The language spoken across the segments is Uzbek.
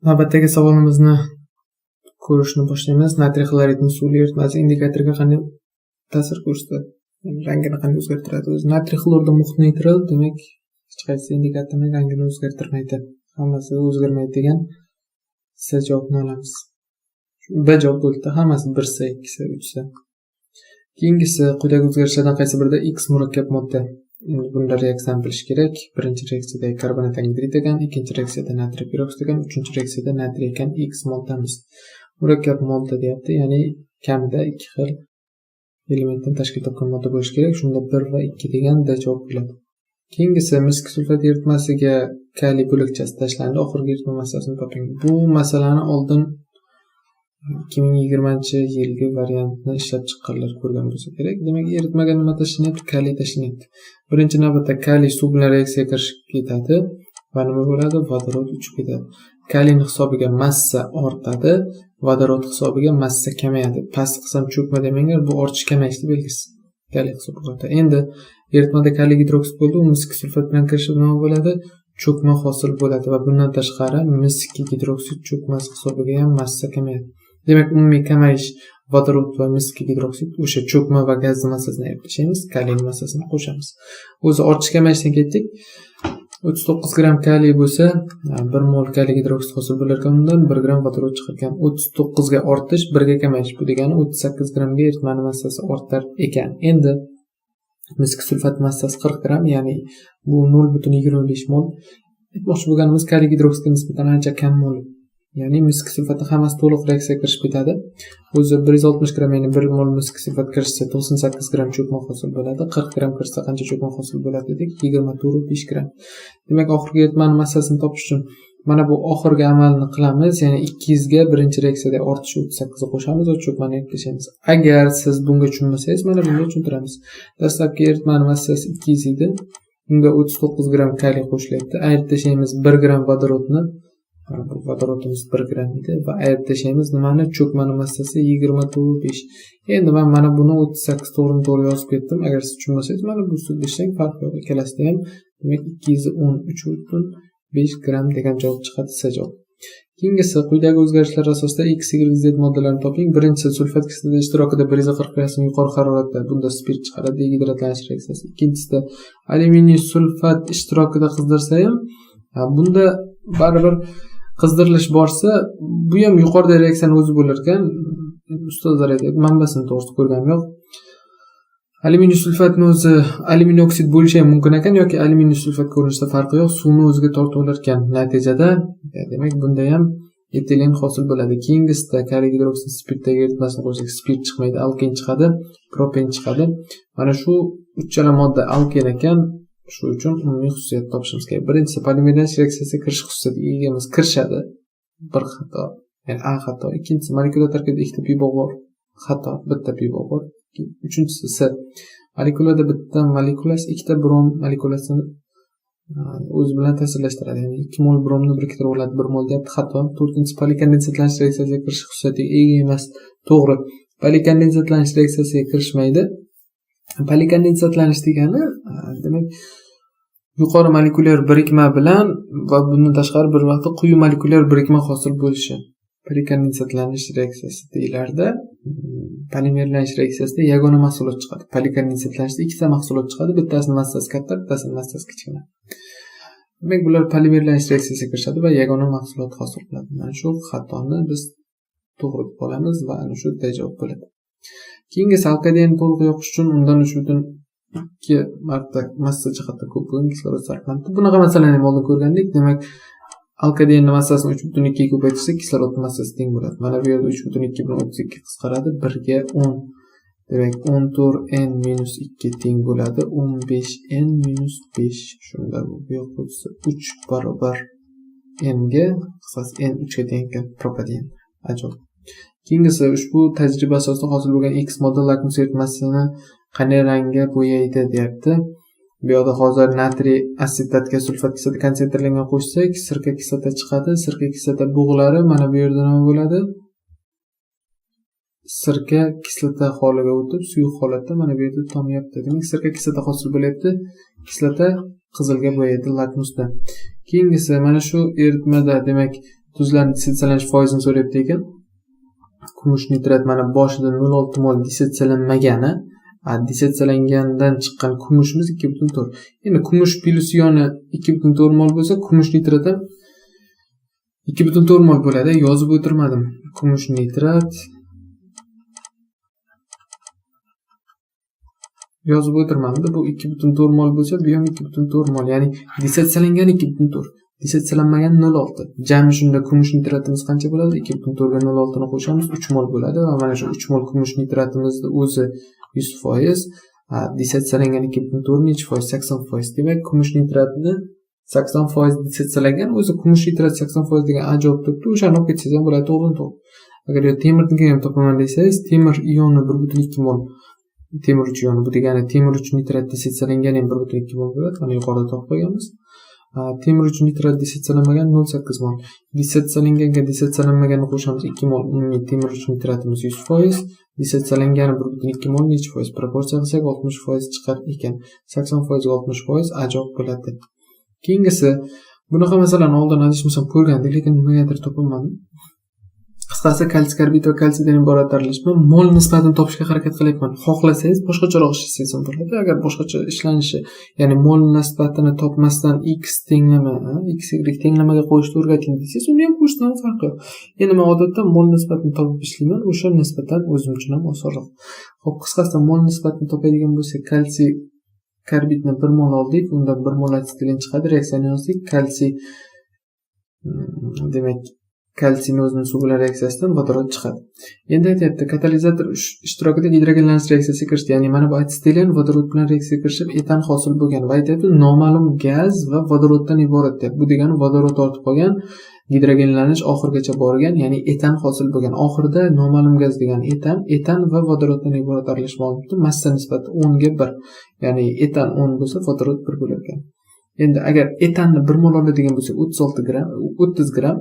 Navbatdagi savolimizni ko'rishni boshlaymiz. Natriy xloridni suvli eritmasi indikatorga qanday ta'sir ko'rsatadi? Rangini qanday o'zgartiradi? O'zi natriy xlorda muhit neytral, demak hech qaysi indikatorning rangini o'zgartirmaydi. Hammasi o'zgarmaydi degan C javobini olamiz. B javob bo'ldi. Hammasi 1 sa, 2 sa, 3 sa. Keyingisi quyidagi o'zgarishlardan qaysi birida X murakkab modda? Bunda reaksiyani bilish kerak. Birinchi reaksiyada karbonat angidrid ekan, ikkinchi reaksiyada natriy piroksid ekan, uchinchi reaksiyada natriy ekan. X moddamiz. Murakkab modda deyapti, ya'ni kamida 2 xil elementdan tashkil topgan modda bo'lishi kerak. Shunda 1 va 2 degan D javob bo'ladi. Keyingisi misk sulfat eritmasiga kaliy bo'lakchasi tashlandi. Oxirgi eritma massasini toping. Bu masalani oldin 2020-yilgi variantni ishlab chiqqanlar ko'rgan bo'lsa kerak. Demak, eritmaga nima tashlanyapti? Kaliy tashlanyapti. Birinchi navbatda kaliy suv bilan reaksiyaga kirishib ketadi va nima bo'ladi? Vodorod uchib ketadi. Kaliyning hisobiga massa ortadi, vodorod hisobiga massa kamayadi. Past qism cho'kma demanglar, bu ortish kamayishni belgisi. Kaliy hisobiga. Endi eritmada kaliy gidroksid bo'ldi, u misk sulfat bilan kirishib nima bo'ladi? Cho'kma hosil bo'ladi va bundan tashqari misk gidroksid cho'kmasi hisobiga ham massa kamayadi. Demak, umumiy kamayish vodorod va misk gidroksid o'sha cho'kma va gazli massasini ayirishimiz, kaliy massasini qo'shamiz. O'zi ortish kamayishdan ketdik. 39 gram kaliy bo'lsa, 1 mol kaliy gidroksid hosil bo'lar ekan, undan 1 gram vodorod chiqargan. 39 ga ortish, 1 ga kamayish. Bu degani 38 gramga eritmani massasi ortar ekan. Endi misk sulfat massasi 40 gram, ya'ni bu 0.25 mol. Aytmoqchi bo'lganimiz kaliy gidroksidga nisbatan ancha kam mol. Ya'ni misk sulfatni hammasi to'liq reaksiyaga kirishib ketadi. O'zi 160 gram, ya'ni 1 mol misk sulfat kirishsa 98 gram cho'kma hosil bo'ladi. 40 gram kirsa qancha cho'kma hosil bo'ladi dedik? 24.5 gram. Demak, oxirgi eritmani massasini topish uchun mana bu oxirgi amalni qilamiz. Ya'ni 200 ga birinchi reaksiyada ortish 38 ni qo'shamiz va cho'kmani eplashamiz. Agar siz bunga tushunmasangiz, mana bunga tushuntiramiz. Dastlabki eritmani massasi 200 edi. Unga 39 gram kaliy qo'shilyapti. Ayirib tashlaymiz 1 gram vodorodni. Vodorodimiz 1 gram edi va ayirib tashlaymiz nimani? Cho'kmani massasi 24.5. Endi men mana buni 38 to'g'ri yozib ketdim. Agar siz tushunmasangiz, mana bu usulda ishlang, farq yo'q. Ikkalasida ham demak 213.5 gram degan javob chiqadi, C javob. Keyingisi quyidagi o'zgarishlar asosida X, Y, Z moddalarini toping. Birinchisi sulfat kislota ishtirokida 140 gradus yuqori haroratda bunda spirt chiqaradi, degidratlanish reaksiyasi. Ikkinchisida alyuminiy sulfat ishtirokida qizdirsa ham bunda baribir qizdirilish borsa, bu ham yuqorida reaksiyani o'zi bo'lar ekan. Ustozlar aytadi, manbasini to'g'ri ko'rganim yo'q. Alyuminiy sulfatni o'zi alyuminiy oksid bo'lishi ham mumkin ekan yoki alyuminiy sulfat ko'rinishida farqi yo'q, suvni o'ziga tortib olar ekan. Natijada, demak, bunda ham etilen hosil bo'ladi. Keyingisida kaliy gidroksid spirtdagi eritmasini qo'shsak, spirt chiqmaydi, alken chiqadi, propen chiqadi. Mana shu uchala modda alken ekan. Shu uchun umumiy xususiyat topishimiz kerak. Birinchisi polimerlanish reaksiyasiga kirish xususiyatiga egamiz. Kirishadi. Bir xato, ya'ni A xato. Ikkinchisi molekulyar tarkibida ikkita pivo bor. Xato, bitta pivo bor. Uchinchisi C. Molekulyada bitta molekulasi ikkita brom molekulasini o'zi bilan ta'sirlashtiradi. Ya'ni 2 mol bromni biriktirib oladi, 1 mol deyapti, xato. To'rtinchisi polikondensatlanish reaksiyasiga kirish xususiyatiga ega emas. To'g'ri. Polikondensatlanish reaksiyasiga kirishmaydi. Polikondensatlanish degani, demak, yuqori molekulyar birikma bilan va bundan tashqari bir vaqtda quyi molekulyar birikma hosil bo'lishi. Polikondensatlanish reaksiyasi deyilardi. Polimerlanish reaksiyasida yagona mahsulot chiqadi. Polikondensatlanishda ikkita mahsulot chiqadi, bittasini massasi katta, bittasini massasi kichkina. Demak, bular polimerlanish reaksiyasiga kirishadi va yagona mahsulot hosil qiladi. Mana shu xatoni biz to'g'ri deb olamiz va ana shu D javob bo'ladi. Keyingisi alkadenni to'liq yoqish uchun undan 3.2 marta massa jihatdan ko'p bo'lgan kislorod sarflanadi. Bunaqa masalani ham oldin ko'rgandik. Demak, alkadenni massasini 3.2 ga ko'paytirsak, kislorodning massasi teng bo'ladi. Mana bu yerda 3.2 bilan 32 qisqaradi, 1 ga 10. Demak, 14n-2 teng bo'ladi, 15n-5. Shunda bu yoq bo'lsa 3 barobar n ga, qisqasi n 3 ga teng ekan, propaden. Ajoyib. Keyingisi ushbu tajriba asosida hosil bo'lgan X modda lakmus eritmasini qanday rangga bo'yaydi deyapti. Bu yerda hozir natriy asetatga sulfat kislota konsentrlangan qo'shsak, sirka kislota chiqadi. Sirka kislota bug'lari mana bu yerda nima bo'ladi? Sirka kislota holiga o'tib, suyuq holatda mana bu yerda tomyapti. Demak, sirka kislota hosil bo'lyapti. Kislota qizilga bo'yaydi lakmusda. Keyingisi mana shu eritmada, demak, tuzlarning dissetsiyalanish foizini so'rayapti ekan. Kumush nitrat mana boshida 0,6 mol dissetsiyalanmagani, dissetsiyalangandan chiqqan kumushimiz 2,4. Endi kumush plus yoni 2,4 mol bo'lsa, kumush nitrat ham 2,4 mol bo'ladi. Yozib o'tirmadim. Kumush nitrat yozib o'tirmamda. Bu 2,4 mol bo'lsa, bu ham 2,4 mol. Ya'ni dissetsiyalangan 2,4, dissetsiyalanmagan 0,6. Jami shunda kumush nitratimiz qancha bo'ladi? 2,4 ga 0,6 ni qo'shamiz, 3 mol bo'ladi va mana shu 3 mol kumush nitratimizni o'zi 100%, dissetsiyalangan 2,4 necha foiz? 80%. Demak, kumush nitratni 80% dissetsiyalangan, o'zi kumush nitrat 80% degan ajoyib turibdi. O'shani olib ketsangiz ham bo'ladi, to'g'ri. Agar temirni ham topaman desangiz, temir ioni 1,2 mol. Temir 3 ioni, bu degani temir 3 nitrat dissetsiyalangan ham 1,2 mol bo'ladi. Mana yuqorida topib qo'yganmiz. Temir 3 nitrat dissetsiyalanmagan 0,8 mol. Dissetsiyalanganga dissetsiyalanmaganni qo'shamiz 2 mol. Umumiy temir 3 nitratimiz 100%, dissetsiyalangan 1,2 mol necha foiz? Proporsiya qilsak 60% chiqar ekan. 80% ga 60% ajoyib bo'ladi. Keyingisi, bunaqa masalani oldin adashmasam ko'rgandik, lekin nimagadir topolmadim. Qisqasi, kalsiy karbid va kalsiydan iborat aralashma mol nisbatini topishga harakat qilyapman. Xohlasangiz boshqacharoq ishlasangiz ham bo'ladi. Agar boshqacha ishlanishi, ya'ni mol nisbatini topmasdan x tenglama, x y tenglamaga qo'yishni o'rgating desangiz, uni ham qo'shishdan farqi yo'q. Endi men odatda mol nisbatini topib ishlayman, o'sha nisbatan o'zim uchun ham osonroq. Xo'p, qisqasi mol nisbatini topadigan bo'lsak, kalsiy karbidni 1 mol oldik, unda 1 mol asetilin chiqadi, reaksiyani yozdik. Kalsiy demak kalsiyni o'zini suv bilan reaksiyasidan vodorod chiqadi. Endi aytyapti, katalizator ishtirokida gidrogenlanish reaksiyasiga kirishdi. Ya'ni mana bu asetilin vodorod bilan reaksiyaga kirishib etan hosil bo'lgan va aytyapti, noma'lum gaz va vodoroddan iborat deb. Bu degani vodorod ortib qolgan, gidrogenlanish oxirigacha borgan, ya'ni etan hosil bo'lgan. Oxirida noma'lum gaz degani etan va vodoroddan iborat aralashma olibdi. Massa nisbati 10 ga 1. Ya'ni etan 10 bo'lsa, vodorod 1 bo'lar ekan. Endi agar etanni 1 mol oladigan bo'lsak, 36 gram, 30 gram,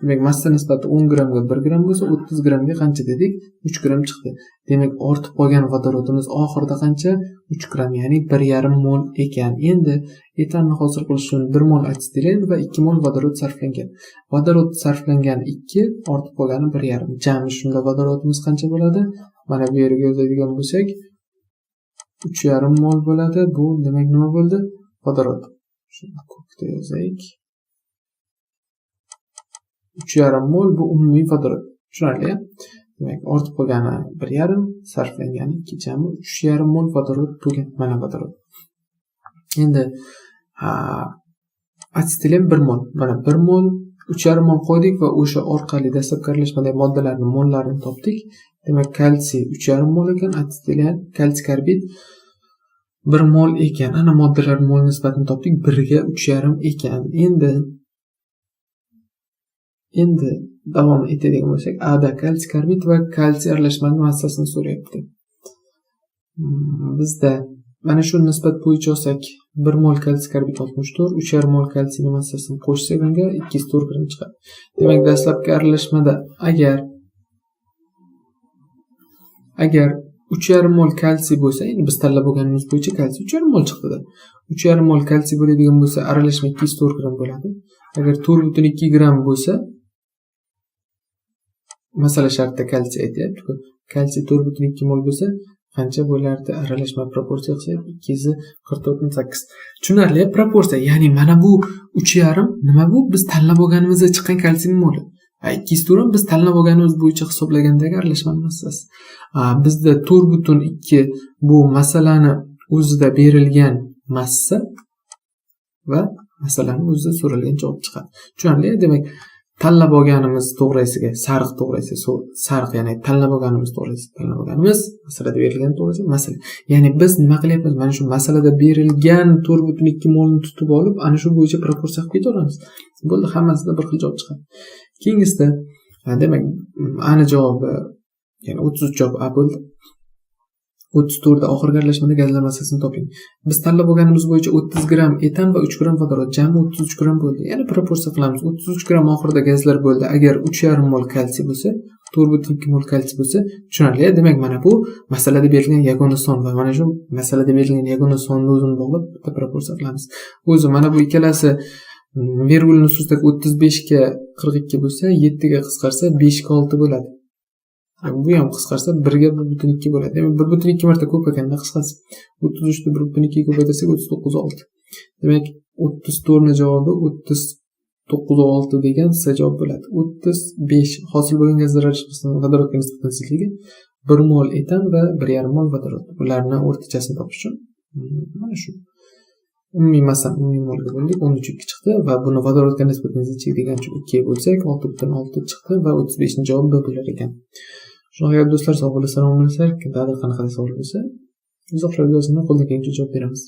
demak massa nisbati 10 gramga 1 gram bo'lsa, 30 gramga qancha dedik? 3 gram chiqdi. Demak, ortib qolgan vodorodimiz oxirida qancha? 3 gram, ya'ni 1,5 mol ekan. Endi etanni hosil qilish uchun 1 mol asetilin va 2 mol vodorod sarflangan. Vodorod sarflangan 2, ortib qolgani 1,5. Jami shunda vodorodimiz qancha bo'ladi? Mana bu yerga yozadigan bo'lsak, 3,5 mol bo'ladi. Bu demak nima bo'ldi? Vodorod. Shuni ko'kda yozaylik. 3,5 mol bu umumiy vodorod. Tushunarli? Demak, ortib qolgani 1,5, sarflangani 2, jami 3,5 mol vodorod bo'lgan. Mana vodorod. Endi asetilin 1 mol. Mana 1 mol, 3,5 mol qo'ydik va o'sha orqali dastlabki aralashmadagi moddalarning mollarini topdik. Demak, kalsiy 3,5 mol ekan, asetilin, kalsiy karbid 1 mol ekan. Ana moddalar mol nisbatini topdik, 1 ga 3,5 ekan. Endi davom etadigan bo'lsak, A da kalsiy karbid va kalsiy aralashmasining massasini so'rayapti. Bizda mana shu nisbat bo'yicha olsak, 1 mol kalsiy karbid 64, 3,5 mol kalsiyning massasini qo'shsak, unga 204 gram chiqadi. Demak, dastlabki aralashmada agar 3,5 mol kalsiy bo'lsa, endi biz tanlab olganimiz bo'yicha kalsiy 3,5 mol chiqdi-da. 3,5 mol kalsiy bo'ladigan bo'lsa, aralashma 204 gram bo'ladi. Agar 4,2 gram bo'lsa, masala shartida kalsiy aytyapti-ku. Kalsiy 4,2 mol bo'lsa, qancha bo'lardi? Aralashma proporsiya qilsak 244,8. Tushunarli, proporsiya. Ya'ni mana bu 3,5 nima bu? Biz tanlab olganimizda chiqqan kalsiyning moli. 204 biz tanlab olganimiz bo'yicha hisoblagandagi aralashma massasi. Bizda 4,2 bu masalani o'zida berilgan massa va masalani o'zida so'ralgan javob chiqadi. Tushunarli? Demak, tanlab olganimiz to'g'risiga sariq to'g'risi sariq, ya'ni tanlab olganimiz to'g'risi tanlab olganimiz, masalada berilgan to'g'risi masala. Ya'ni biz nima qilyapmiz? Mana shu masalada berilgan 4,2 molni tutib olib, ana shu bo'yicha proporsiya qilib ketaveramiz. Bo'ldi, hammasida bir xil javob chiqadi. Keyingisida demak, ani javobi, ya'ni 33 javob A bo'ldi. 34 da oxirgi aralashmada gazlar massasini toping. Biz tanlab olganimiz bo'yicha 30 gram etan va 3 gram vodorod, jami 33 gram bo'ldi. Ya'ni proporsiya qilamiz. 33 gram oxirida gazlar bo'ldi. Agar 3,5 mol kalsiy bo'lsa, 4,2 mol kalsiy bo'lsa, tushunarli. Demak, mana bu masalada berilgan yagona son va mana shu masalada berilgan yagona sonni o'zini bog'lab bitta proporsiya qilamiz. O'zi mana bu ikkalasi virgul nususdagi 35 ga 42 bo'lsa, 7 ga qisqarsa 5 ga 6 bo'ladi. Bu ham qisqarsa 1 ga 1.2 bo'ladi. Demak 1.2 marta ko'p ekanda qisqasi. 33 ni 1.2 ga ko'paytirsak 39.6. Demak 34 ni javobi 39.6 degan C javob bo'ladi. 35 hosil bo'lgan gaz zarar chiqishining vodorodga nisbatan zichligi 1 mol etan va 1,5 mol vodorod. Ularni o'rtachasini topish uchun mana shu umumiy massani umumiy molga bo'ldik, 13.2 chiqdi va buni vodorodga nisbatan zichligi degan uchun 2 ga bo'lsak 6.6 chiqdi va 35 ni javob B bo'lar ekan. Shunaqa do'stlar, sog' bo'linglar, salom bo'linglar. Kimdadir qanaqa savol bo'lsa, izohlarga yozinglar, qo'ldan kelgancha javob beramiz.